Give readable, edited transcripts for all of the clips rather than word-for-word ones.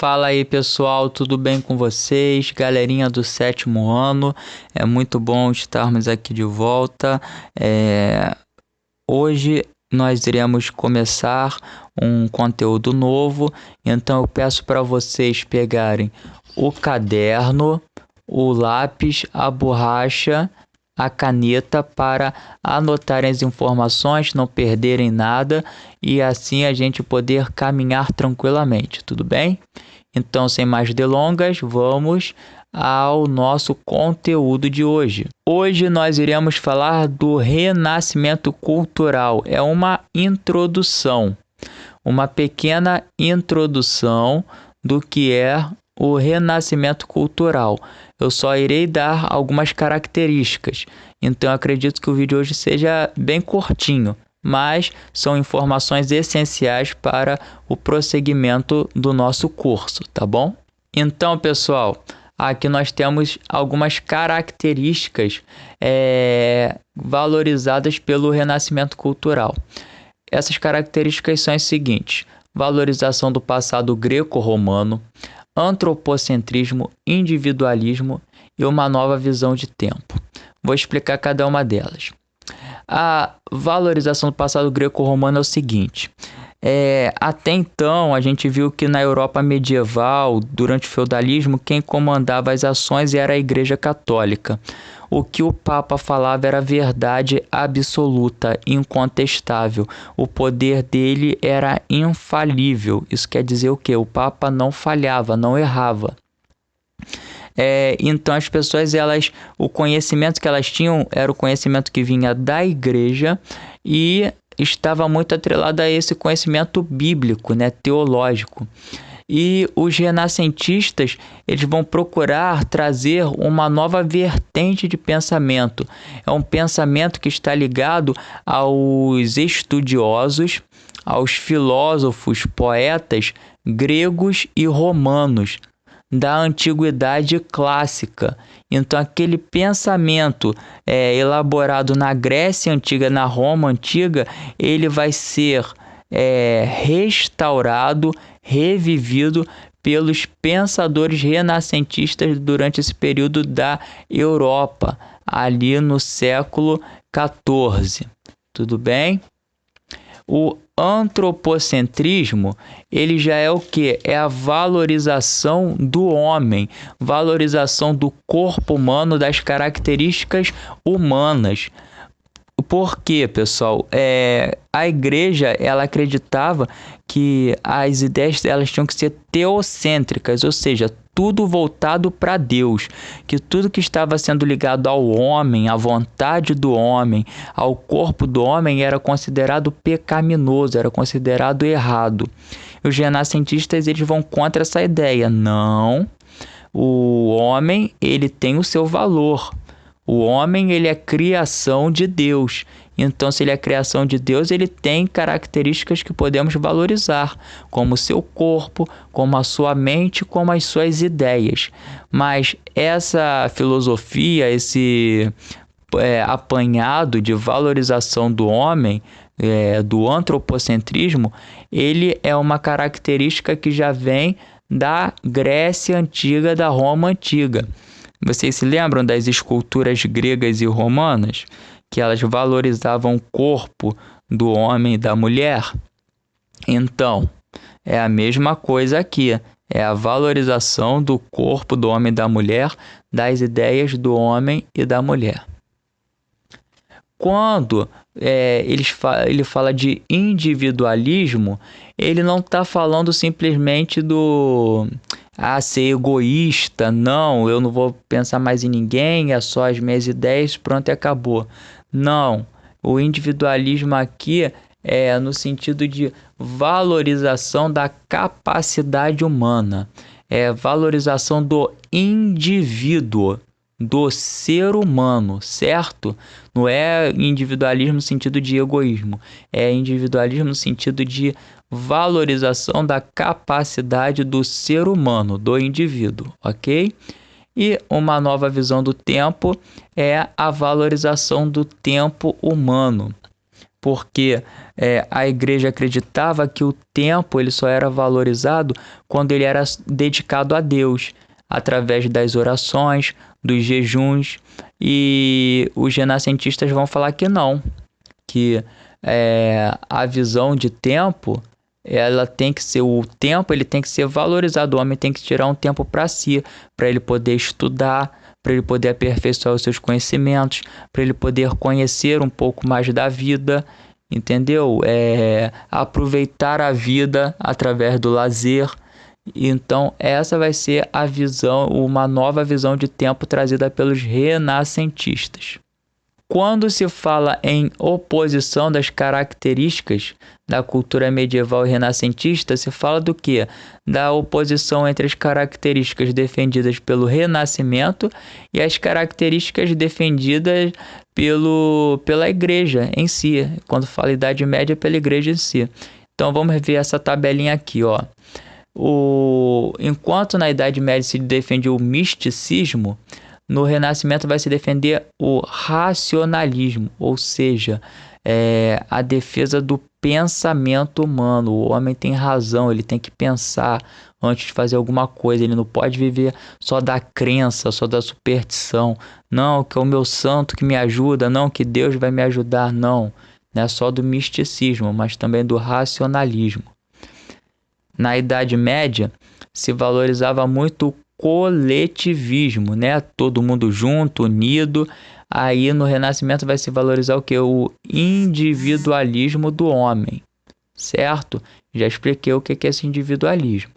Fala aí pessoal, tudo bem com vocês? Galerinha do sétimo ano, é muito bom estarmos aqui de volta. Hoje nós iremos começar um conteúdo novo, então eu peço para vocês pegarem o caderno, o lápis, a borracha, a caneta para anotarem as informações, não perderem nada e assim a gente poder caminhar tranquilamente, tudo bem? Então, sem mais delongas, vamos ao nosso conteúdo de hoje. Hoje nós iremos falar do renascimento cultural. É uma introdução, uma pequena introdução do que é o renascimento cultural. Eu só irei dar algumas características, então eu acredito que o vídeo hoje seja bem curtinho, mas são informações essenciais para o prosseguimento do nosso curso, tá bom? Então, pessoal, aqui nós temos algumas características valorizadas pelo renascimento cultural. Essas características são as seguintes: valorização do passado greco-romano, antropocentrismo, individualismo e uma nova visão de tempo. Vou explicar cada uma delas. A valorização do passado greco-romano é o seguinte: até então a gente viu que na Europa medieval, durante o feudalismo, quem comandava as ações era a Igreja Católica. O que o Papa falava era verdade absoluta, incontestável. O poder dele era infalível. Isso quer dizer o quê? O Papa não falhava, não errava. Então as pessoas, o conhecimento que elas tinham era o conhecimento que vinha da igreja e estava muito atrelado a esse conhecimento bíblico, né, teológico. E os renascentistas, eles vão procurar trazer uma nova vertente de pensamento. É um pensamento que está ligado aos estudiosos, aos filósofos, poetas gregos e romanos da antiguidade clássica. Então aquele pensamento elaborado na Grécia Antiga, na Roma Antiga, ele vai ser restaurado, revivido pelos pensadores renascentistas durante esse período da Europa, ali no século XIV. Tudo bem? O antropocentrismo, ele já é o que? É a valorização do homem, valorização do corpo humano, das características humanas. Por quê, pessoal? A igreja, ela acreditava que as ideias elas tinham que ser teocêntricas, ou seja, tudo voltado para Deus, que tudo que estava sendo ligado ao homem, à vontade do homem, ao corpo do homem, era considerado pecaminoso, era considerado errado. Os renascentistas, eles vão contra essa ideia. Não, o homem, ele tem o seu valor. O homem, ele é criação de Deus. Então, se ele é criação de Deus, ele tem características que podemos valorizar, como o seu corpo, como a sua mente, como as suas ideias. Mas essa filosofia, esse apanhado de valorização do homem, do antropocentrismo, ele é uma característica que já vem da Grécia Antiga, da Roma Antiga. Vocês se lembram das esculturas gregas e romanas? Que elas valorizavam o corpo do homem e da mulher? Então, é a mesma coisa aqui. É a valorização do corpo do homem e da mulher, das ideias do homem e da mulher. Quando ele fala de individualismo, ele não está falando simplesmente do ser egoísta. Não, eu não vou pensar mais em ninguém, é só as minhas ideias, pronto, e acabou. Não, o individualismo aqui é no sentido de valorização da capacidade humana, valorização do indivíduo, do ser humano, certo? Não é individualismo no sentido de egoísmo, é individualismo no sentido de valorização da capacidade do ser humano, do indivíduo, ok? E uma nova visão do tempo é a valorização do tempo humano. porque a igreja acreditava que o tempo ele só era valorizado quando ele era dedicado a Deus, através das orações, dos jejuns, e os renascentistas vão falar que não, que a visão de tempo, ela tem que ser, o tempo ele tem que ser valorizado, o homem tem que tirar um tempo para si, para ele poder estudar, para ele poder aperfeiçoar os seus conhecimentos, para ele poder conhecer um pouco mais da vida, entendeu? Aproveitar a vida através do lazer. Então, essa vai ser a visão, uma nova visão de tempo trazida pelos renascentistas. Quando se fala em oposição das características da cultura medieval e renascentista, se fala do quê? Da oposição entre as características defendidas pelo Renascimento e as características defendidas pela igreja em si. Quando fala Idade Média, pela igreja em si. Então vamos ver essa tabelinha aqui, ó. Enquanto na Idade Média se defendia o misticismo, no Renascimento vai se defender o racionalismo, ou seja, a defesa do pensamento humano. O homem tem razão, ele tem que pensar antes de fazer alguma coisa, ele não pode viver só da crença, só da superstição. Não, que é o meu santo que me ajuda, não, que Deus vai me ajudar, não. Não é só do misticismo, mas também do racionalismo. Na Idade Média, se valorizava muito o coletivismo, né? Todo mundo junto, unido. Aí no Renascimento vai se valorizar o que? O individualismo do homem, certo? Já expliquei o que é esse individualismo.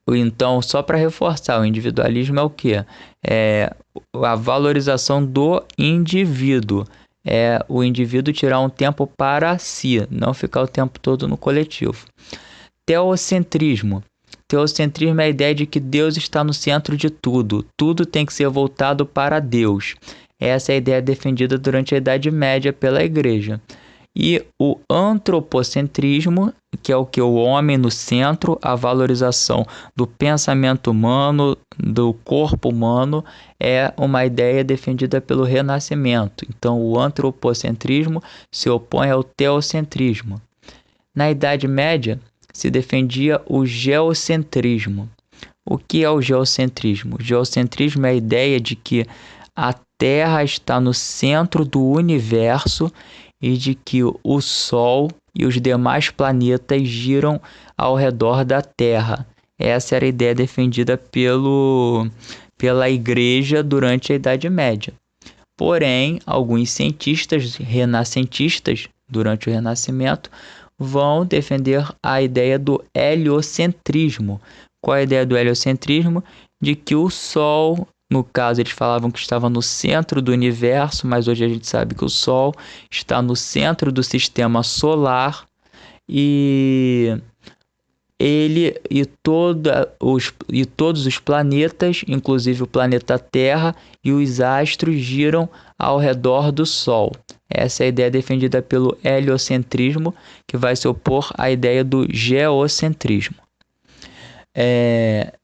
Então, só para reforçar, o individualismo é o que? A valorização do indivíduo. O indivíduo tirar um tempo para si, não ficar o tempo todo no coletivo. Teocentrismo. Teocentrismo é a ideia de que Deus está no centro de tudo. Tudo tem que ser voltado para Deus. Essa é a ideia defendida durante a Idade Média pela Igreja. E o antropocentrismo, que é o que? O homem no centro, a valorização do pensamento humano, do corpo humano, é uma ideia defendida pelo Renascimento. Então, o antropocentrismo se opõe ao teocentrismo. Na Idade Média, se defendia o geocentrismo. O que é o geocentrismo? O geocentrismo é a ideia de que a Terra está no centro do universo e de que o Sol e os demais planetas giram ao redor da Terra. Essa era a ideia defendida pela Igreja durante a Idade Média. Porém, alguns cientistas renascentistas, durante o Renascimento, vão defender a ideia do heliocentrismo. Qual é a ideia do heliocentrismo? De que o Sol, no caso eles falavam que estava no centro do universo, mas hoje a gente sabe que o Sol está no centro do sistema solar e todos os planetas, inclusive o planeta Terra e os astros, giram ao redor do Sol. Essa é a ideia defendida pelo heliocentrismo, que vai se opor à ideia do geocentrismo.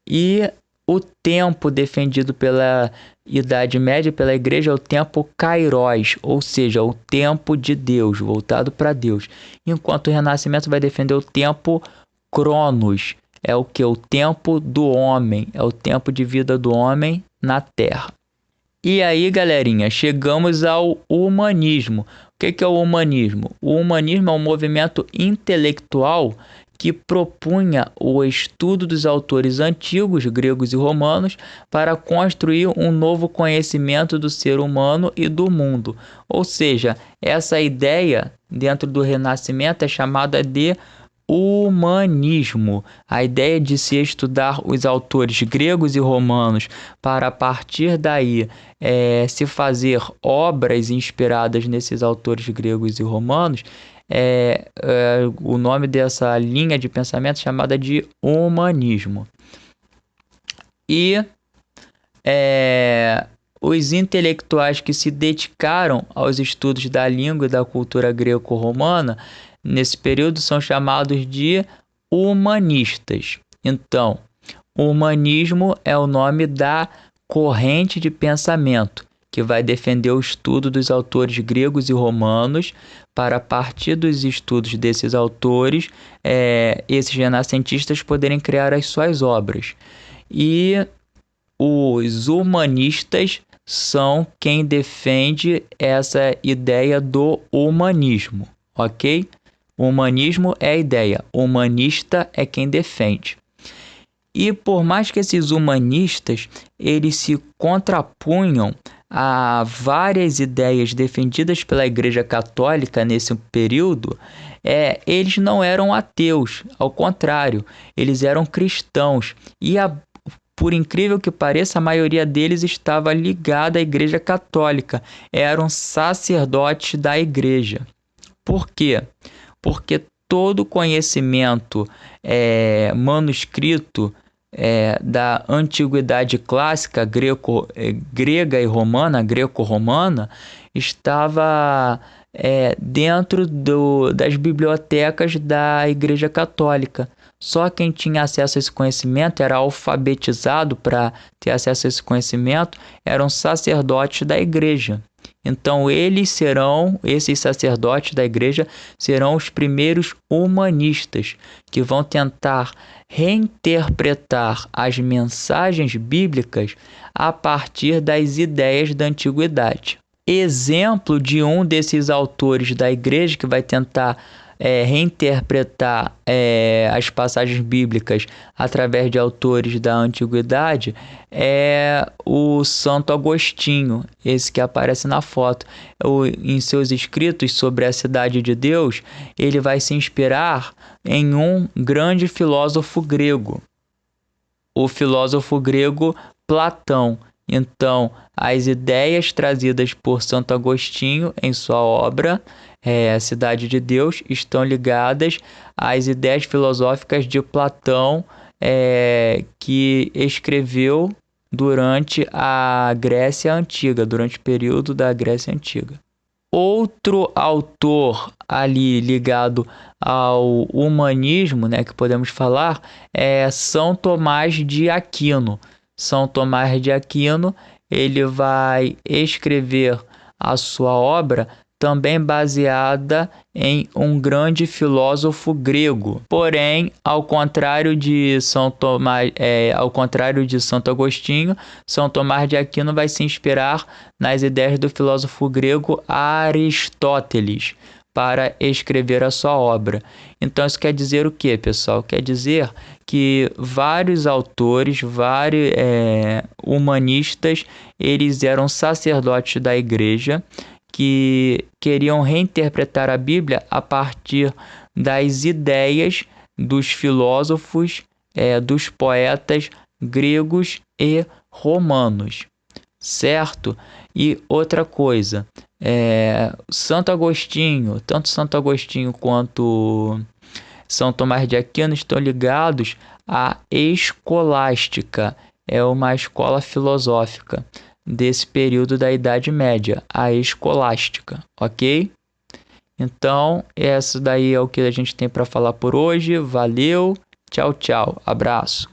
E o tempo defendido pela Idade Média, pela Igreja, é o tempo kairos, ou seja, o tempo de Deus, voltado para Deus. Enquanto o Renascimento vai defender o tempo cronos, é o que? O tempo do homem, é o tempo de vida do homem na Terra. E aí, galerinha, chegamos ao humanismo. O que é o humanismo? O humanismo é um movimento intelectual que propunha o estudo dos autores antigos, gregos e romanos, para construir um novo conhecimento do ser humano e do mundo. Ou seja, essa ideia dentro do Renascimento é chamada de humanismo. A ideia de se estudar os autores gregos e romanos para, a partir daí, se fazer obras inspiradas nesses autores gregos e romanos, o nome dessa linha de pensamento é chamada de humanismo. E os intelectuais que se dedicaram aos estudos da língua e da cultura greco-romana nesse período são chamados de humanistas. Então, o humanismo é o nome da corrente de pensamento que vai defender o estudo dos autores gregos e romanos, para a partir dos estudos desses autores, esses renascentistas poderem criar as suas obras. E os humanistas são quem defende essa ideia do humanismo, ok? O humanismo é a ideia, o humanista é quem defende. E por mais que esses humanistas eles se contrapunham a várias ideias defendidas pela Igreja Católica nesse período, eles não eram ateus, ao contrário, eles eram cristãos. E por incrível que pareça, a maioria deles estava ligada à Igreja Católica, eram sacerdotes da Igreja. Por quê? Porque todo conhecimento manuscrito da antiguidade clássica grega e romana, greco-romana, estava dentro das bibliotecas da Igreja Católica. Só quem tinha acesso a esse conhecimento, era alfabetizado para ter acesso a esse conhecimento, eram sacerdotes da igreja. Então esses sacerdotes da igreja serão os primeiros humanistas que vão tentar reinterpretar as mensagens bíblicas a partir das ideias da antiguidade. Exemplo de um desses autores da igreja que vai tentar reinterpretar as passagens bíblicas através de autores da antiguidade é o Santo Agostinho, esse que aparece na foto. Em seus escritos sobre a Cidade de Deus, ele vai se inspirar em um grande filósofo grego, o filósofo grego Platão. Então, as ideias trazidas por Santo Agostinho em sua obra a Cidade de Deus estão ligadas às ideias filosóficas de Platão, que escreveu durante a Grécia Antiga, durante o período da Grécia Antiga. Outro autor ali ligado ao humanismo, que podemos falar, é São Tomás de Aquino. São Tomás de Aquino, ele vai escrever a sua obra também baseada em um grande filósofo grego. Porém, ao contrário de Santo Agostinho, São Tomás de Aquino vai se inspirar nas ideias do filósofo grego Aristóteles para escrever a sua obra. Então, isso quer dizer o quê, pessoal? Quer dizer que vários autores, vários humanistas, eles eram sacerdotes da igreja, que queriam reinterpretar a Bíblia a partir das ideias dos filósofos, dos poetas gregos e romanos, certo? E outra coisa, Santo Agostinho, tanto Santo Agostinho quanto São Tomás de Aquino estão ligados à escolástica, é uma escola filosófica desse período da Idade Média, a escolástica, ok? Então, essa daí é o que a gente tem para falar por hoje. Valeu, tchau, tchau, abraço.